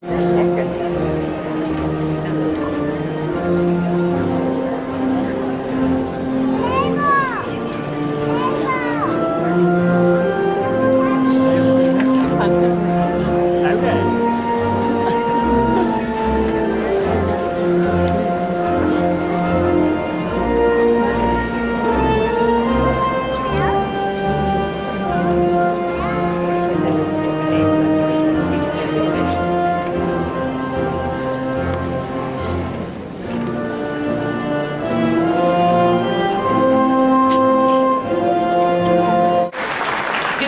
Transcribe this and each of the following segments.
Good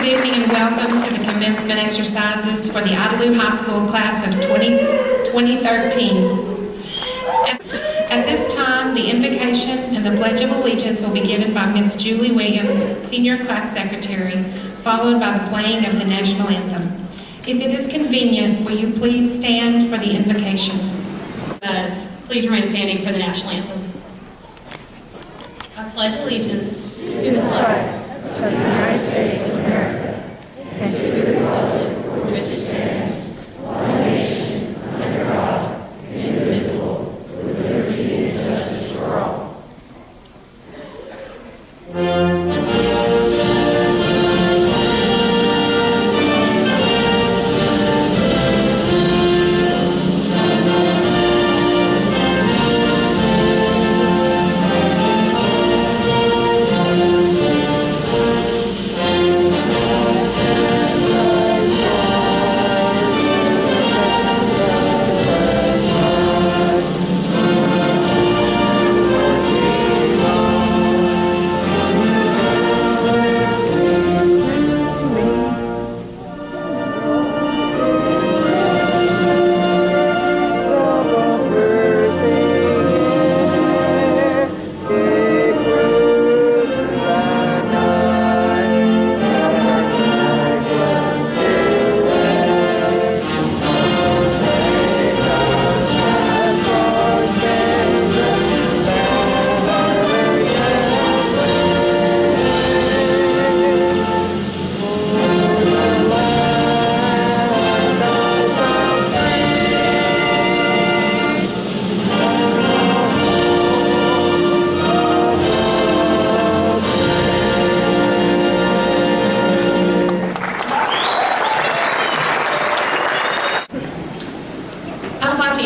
evening and welcome to the commencement exercises for the Idalou High School class of 2013. At this time, the invocation and the Pledge of Allegiance will be given by Miss Julie Williams, Senior Class Secretary, followed by the playing of the National Anthem. If it is convenient, will you please stand for the invocation? Please remain standing for the National Anthem. I pledge allegiance to the flag of the United States of America and to the republic for which it stands, one nation, under God, indivisible, with liberty and justice for all.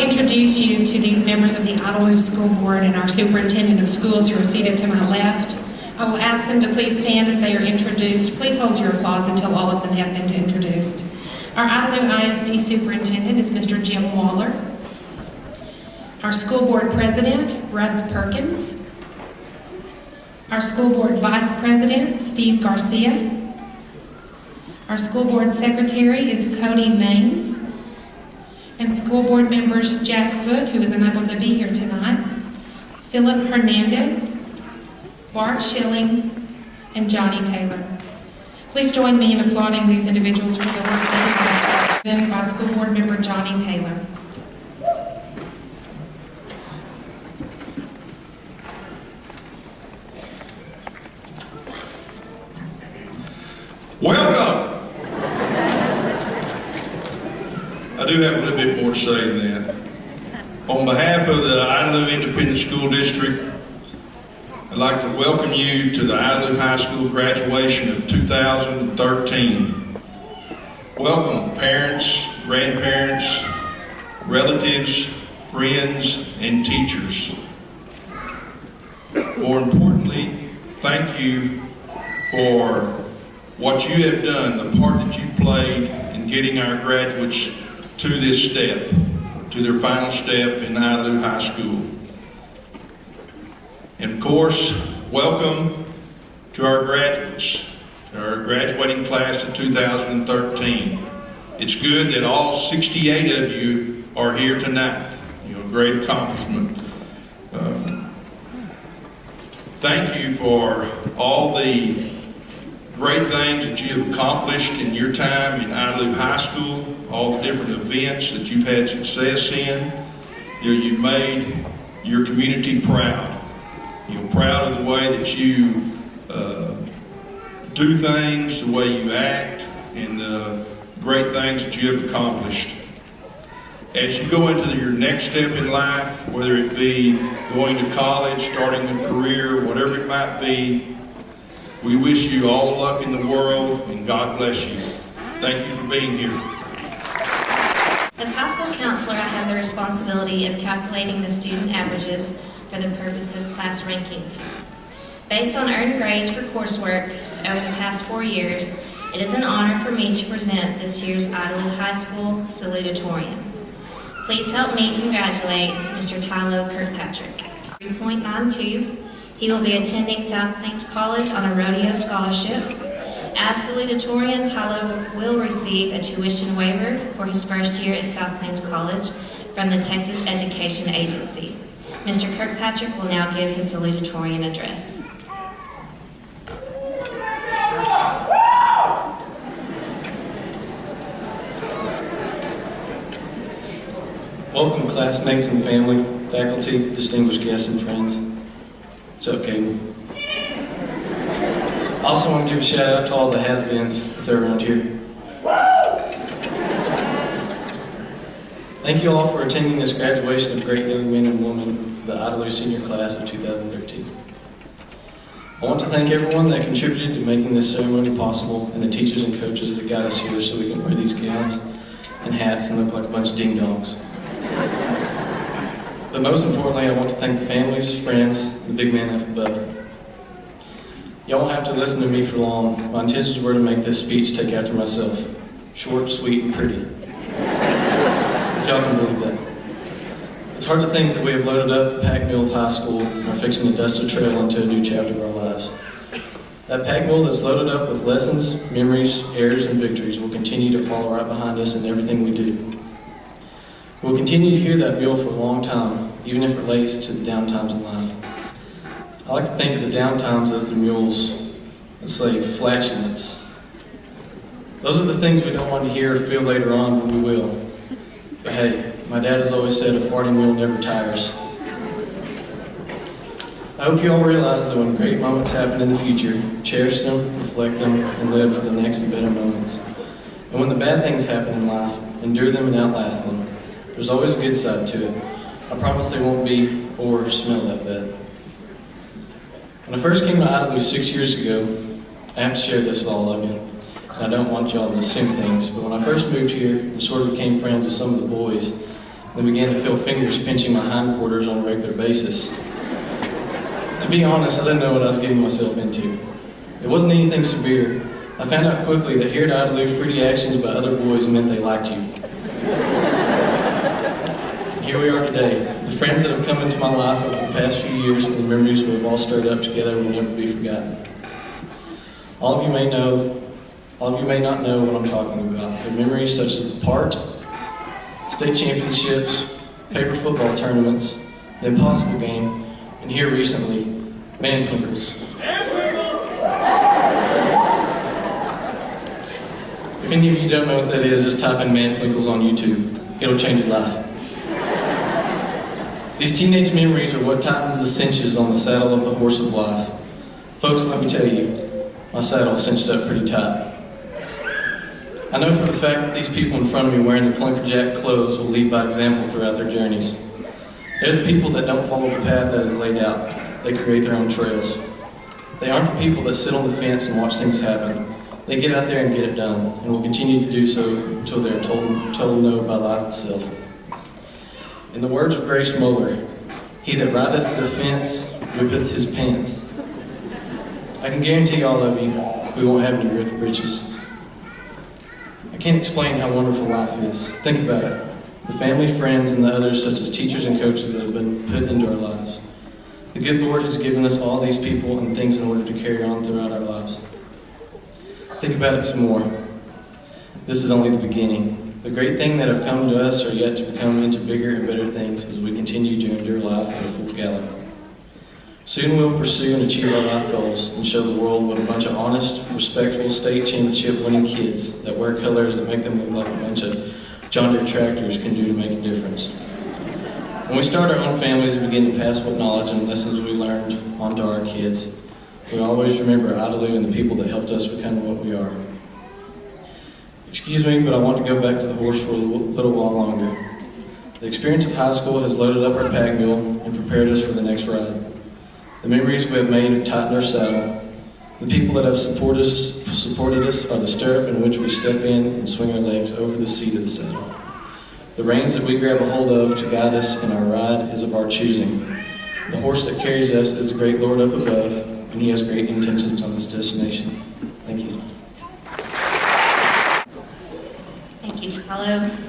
Introduce you to these members of the Idalou School Board and our Superintendent of Schools who are seated to my left. I will ask them to please stand as they are introduced. Please hold your applause until all of them have been introduced. Our Idalou ISD Superintendent is Mr. Jim Waller. Our School Board President, Russ Perkins. Our School Board Vice President, Steve Garcia. Our School Board Secretary is Cody Maines. And school board members Jack Foote, who is unable to be here tonight, Philip Hernandez, Bart Schilling, and Johnny Taylor. Please join me in applauding these individuals for the work that they have done by school board member Johnny Taylor. Welcome! I do have a little bit more to say than that. On behalf of the Idalou Independent School District, I'd like to welcome you to the Idalou High School graduation of 2013. Welcome parents, grandparents, relatives, friends, and teachers. More importantly, thank you for what you have done, the part that you played in getting our graduates to this step, to their final step in Idalou High School. And of course, welcome to our graduates, our graduating class of 2013. It's good that all 68 of you are here tonight. You know, great accomplishment. Thank you for all the great things that you have accomplished in your time in Idalou High School, all the different events that you've had success in. You've made your community proud. You're proud of the way that you do things, the way you act, and the great things that you have accomplished. As you go into your next step in life, whether it be going to college, starting a career, whatever it might be, we wish you all the luck in the world, and God bless you. Thank you for being here. As high school counselor, I have the responsibility of calculating the student averages for the purpose of class rankings. Based on earned grades for coursework over the past 4 years, it is an honor for me to present this year's Idlewild High School Salutatorian. Please help me congratulate Mr. Tylo Kirkpatrick. 3.92, he will be attending South Plains College on a rodeo scholarship. As salutatorian, Tylo will receive a tuition waiver for his first year at South Plains College from the Texas Education Agency. Mr. Kirkpatrick will now give his salutatorian address. Welcome, classmates and family, faculty, distinguished guests and friends. What's up, Cable? I also want to give a shout out to all the has-beens if they're around here. Thank you all for attending this graduation of great young men and women of the Idlewild Senior Class of 2013. I want to thank everyone that contributed to making this ceremony possible, and the teachers and coaches that got us here so we can wear these gowns and hats and look like a bunch of ding-dongs. But most importantly, I want to thank the families, friends, and the big man up above. Y'all won't have to listen to me for long. My intentions were to make this speech take after myself. Short, sweet, and pretty. If y'all can believe that. It's hard to think that we have loaded up the packed mule of high school and are fixing to dust a trail into a new chapter of our lives. That packed mule that's loaded up with lessons, memories, errors, and victories will continue to follow right behind us in everything we do. We'll continue to hear that mule for a long time, even if it relates to the down times in life. I like to think of the down times as the mule's, let's say, flatulence. Those are the things we don't want to hear or feel later on, but we will. But hey, my dad has always said a farting mule never tires. I hope you all realize that when great moments happen in the future, cherish them, reflect them, and live for the next and better moments. And when the bad things happen in life, endure them and outlast them. There's always a good side to it. I promise they won't be or smell that bad. When I first came to Idlewild 6 years ago, I have to share this with all of you. And I don't want y'all to assume things, but when I first moved here and sort of became friends with some of the boys, they began to feel fingers pinching my hindquarters on a regular basis. To be honest, I didn't know what I was getting myself into. It wasn't anything severe. I found out quickly that here at Idlewild, fruity actions by other boys meant they liked you. Here we are today. The friends that have come into my life over the past few years and the memories we have all stirred up together will never be forgotten. All of you may not know what I'm talking about, but memories such as the part, state championships, paper football tournaments, the impossible game, and here recently, man twinkles. If any of you don't know what that is, just type in man twinkles on YouTube. It'll change your life. These teenage memories are what tightens the cinches on the saddle of the horse of life. Folks, let me tell you, my saddle's cinched up pretty tight. I know for the fact that these people in front of me wearing the clunker-jack clothes will lead by example throughout their journeys. They're the people that don't follow the path that is laid out. They create their own trails. They aren't the people that sit on the fence and watch things happen. They get out there and get it done, and will continue to do so until they are told no by life itself. In the words of Grace Moeller, "He that rideth the fence whippeth his pants." I can guarantee all of you, we won't have any riches. I can't explain how wonderful life is. Think about it. The family, friends, and the others such as teachers and coaches that have been put into our lives. The good Lord has given us all these people and things in order to carry on throughout our lives. Think about it some more. This is only the beginning. The great things that have come to us are yet to become into bigger and better things as we continue to endure life at a full gallop. Soon we'll pursue and achieve our life goals and show the world what a bunch of honest, respectful, state championship winning kids that wear colors that make them look like a bunch of John Deere tractors can do to make a difference. When we start our own families and begin to pass what knowledge and lessons we learned on to our kids, we always remember Idlewild and the people that helped us become what we are. Excuse me, but I want to go back to the horse for a little while longer. The experience of high school has loaded up our pack mule and prepared us for the next ride. The memories we have made have tightened our saddle. The people that have supported us are the stirrup in which we step in and swing our legs over the seat of the saddle. The reins that we grab a hold of to guide us in our ride is of our choosing. The horse that carries us is the great Lord up above, and he has great intentions on this destination. Thank you. Thank you, Talo.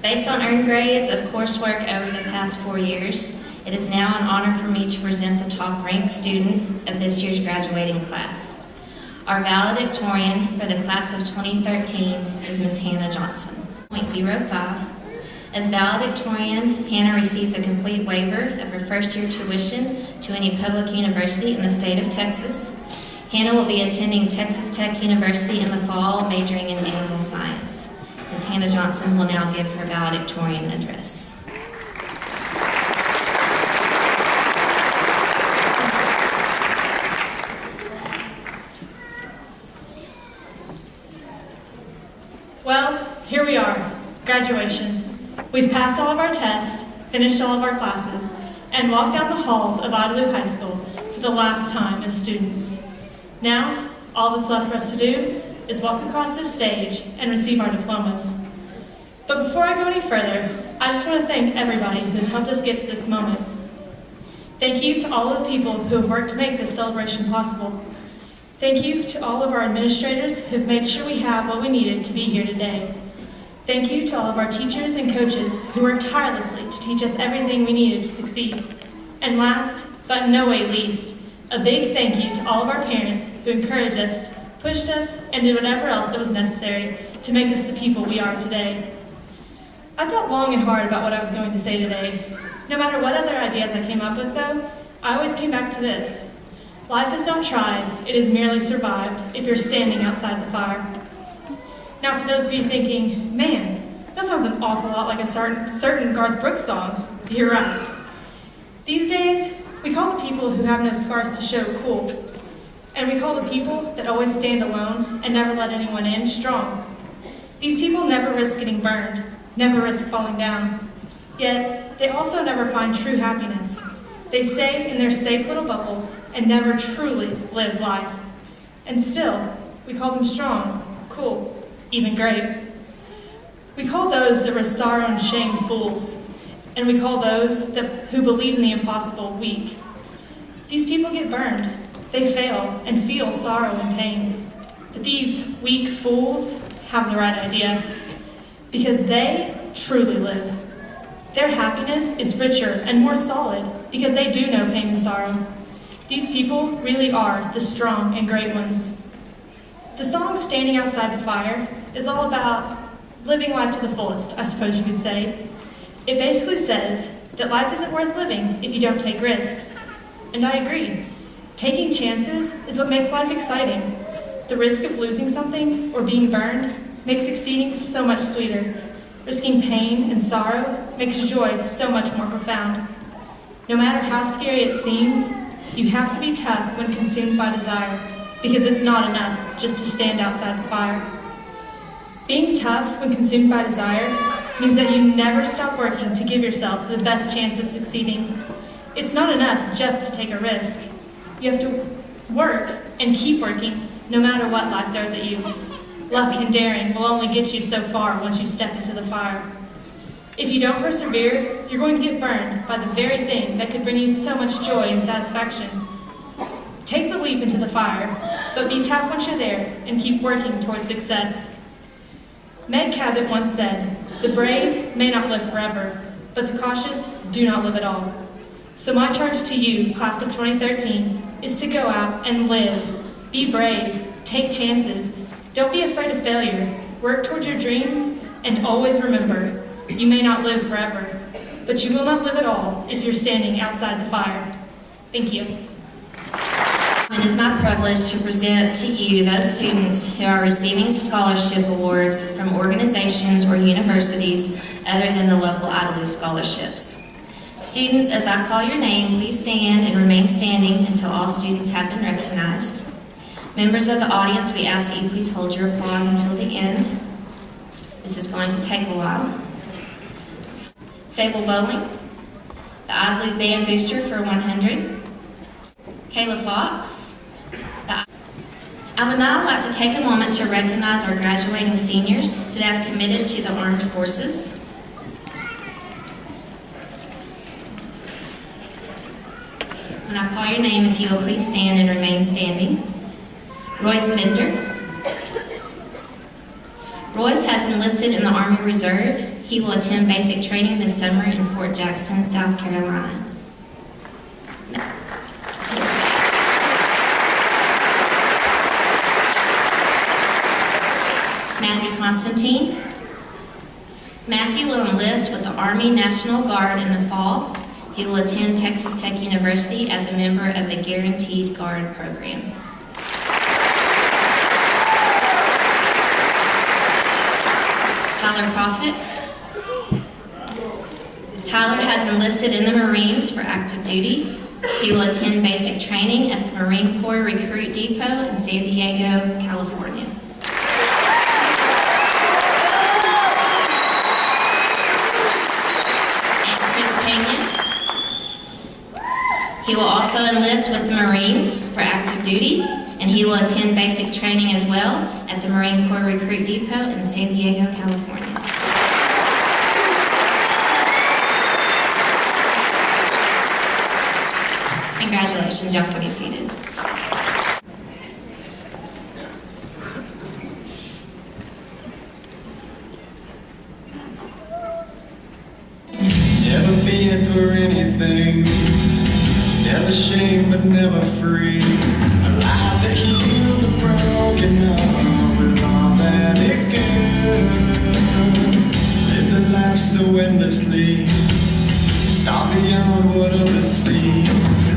Based on earned grades of coursework over the past 4 years, it is now an honor for me to present the top-ranked student of this year's graduating class. Our valedictorian for the class of 2013 is Ms. Hannah Johnson, 0.05. As valedictorian, Hannah receives a complete waiver of her first-year tuition to any public university in the state of Texas. Hannah will be attending Texas Tech University in the fall, majoring in animal science. Ms. Hannah Johnson will now give her valedictorian address. Well, here we are, graduation. We've passed all of our tests, finished all of our classes, and walked down the halls of Idalou High School for the last time as students. Now, all that's left for us to do is walk across this stage and receive our diplomas. But before I go any further, I just want to thank everybody who has helped us get to this moment. Thank you to all of the people who have worked to make this celebration possible. Thank you to all of our administrators who have made sure we have what we needed to be here today. Thank you to all of our teachers and coaches who worked tirelessly to teach us everything we needed to succeed. And last, but in no way least, a big thank you to all of our parents who encouraged us, pushed us, and did whatever else that was necessary to make us the people we are today. I thought long and hard about what I was going to say today. No matter what other ideas I came up with, though, I always came back to this. Life is not tried, it is merely survived if you're standing outside the fire. Now, for those of you thinking, man, that sounds an awful lot like a certain Garth Brooks song, you're right. These days, we call the people who have no scars to show cool. And we call the people that always stand alone and never let anyone in strong. These people never risk getting burned, never risk falling down. Yet, they also never find true happiness. They stay in their safe little bubbles and never truly live life. And still, we call them strong, cool, even great. We call those that risk sorrow and shame fools. And we call those who believe in the impossible weak. These people get burned. They fail and feel sorrow and pain. But these weak fools have the right idea because they truly live. Their happiness is richer and more solid because they do know pain and sorrow. These people really are the strong and great ones. The song Standing Outside the Fire is all about living life to the fullest, I suppose you could say. It basically says that life isn't worth living if you don't take risks. And I agree. Taking chances is what makes life exciting. The risk of losing something or being burned makes succeeding so much sweeter. Risking pain and sorrow makes joy so much more profound. No matter how scary it seems, you have to be tough when consumed by desire, because it's not enough just to stand outside the fire. Being tough when consumed by desire means that you never stop working to give yourself the best chance of succeeding. It's not enough just to take a risk. You have to work and keep working no matter what life throws at you. Luck and daring will only get you so far once you step into the fire. If you don't persevere, you're going to get burned by the very thing that could bring you so much joy and satisfaction. Take the leap into the fire, but be tough once you're there and keep working towards success. Meg Cabot once said, "The brave may not live forever, but the cautious do not live at all." So my charge to you, class of 2013, is to go out and live. Be brave, take chances, don't be afraid of failure, work towards your dreams, and always remember, you may not live forever, but you will not live at all if you're standing outside the fire. Thank you. It is my privilege to present to you those students who are receiving scholarship awards from organizations or universities other than the local Idalou scholarships. Students, as I call your name, please stand and remain standing until all students have been recognized. Members of the audience, we ask that you please hold your applause until the end. This is going to take a while. Sable Bowling, the Idlewild Band Booster for 100, Kayla Fox. I would now like to take a moment to recognize our graduating seniors who have committed to the armed forces. When I call your name, if you will please stand and remain standing. Royce Bender. Royce has enlisted in the Army Reserve. He will attend basic training this summer in Fort Jackson, South Carolina. Matthew Constantine. Matthew will enlist with the Army National Guard in the fall. He will attend Texas Tech University as a member of the Guaranteed Guard program. Tyler Profit. Tyler has enlisted in the Marines for active duty. He will attend basic training at the Marine Corps Recruit Depot in San Diego, California. He will also enlist with the Marines for active duty, and he will attend basic training as well at the Marine Corps Recruit Depot in San Diego, California. Congratulations, y'all can be seated. Never being for anything, never shame but never free. Alive to heal the broken heart with all that it can. Lived a life so endlessly, saw beyond what others see.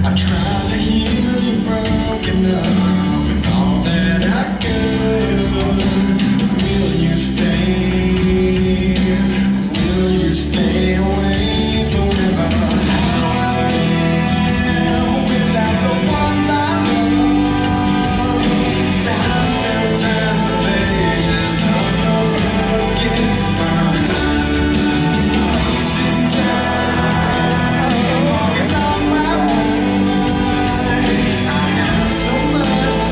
I tried to heal your broken heart with all that I could. Will you stay? Will you stay away forever? How I live without the ones I love. Time still turns the pages of the book gets burned. Wasting time, always on my mind. I have so much to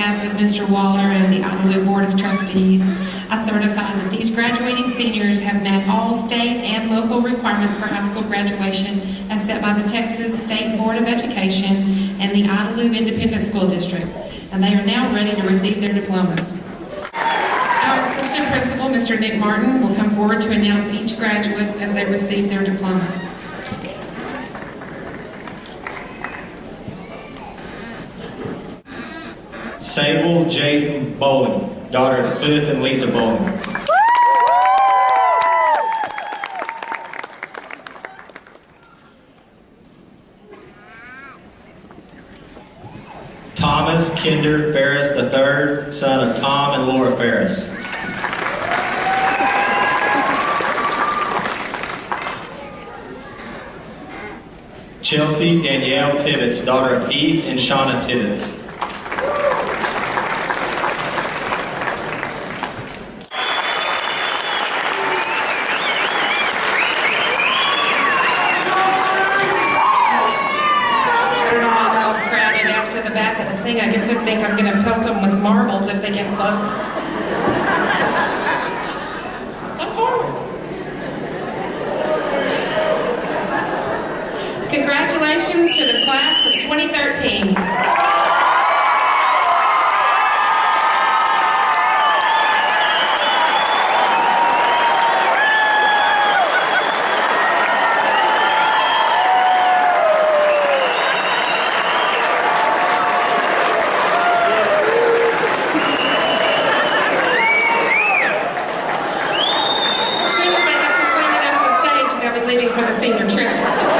behalf of Mr. Waller and the Idalou Board of Trustees, I certify that these graduating seniors have met all state and local requirements for high school graduation as set by the Texas State Board of Education and the Idalou Independent School District, and they are now ready to receive their diplomas. Our Assistant Principal, Mr. Nick Martin, will come forward to announce each graduate as they receive their diploma. Sable Jaden Bowling, daughter of Cliff and Lisa Bowling. Thomas Kinder Ferris III, son of Tom and Laura Ferris. Chelsea Danielle Tibbetts, daughter of Heath and Shauna Tibbetts. I guess they think I'm going to pelt them with marbles if they get close. Come forward. Congratulations to the class of 2013. Leaving for the senior trip.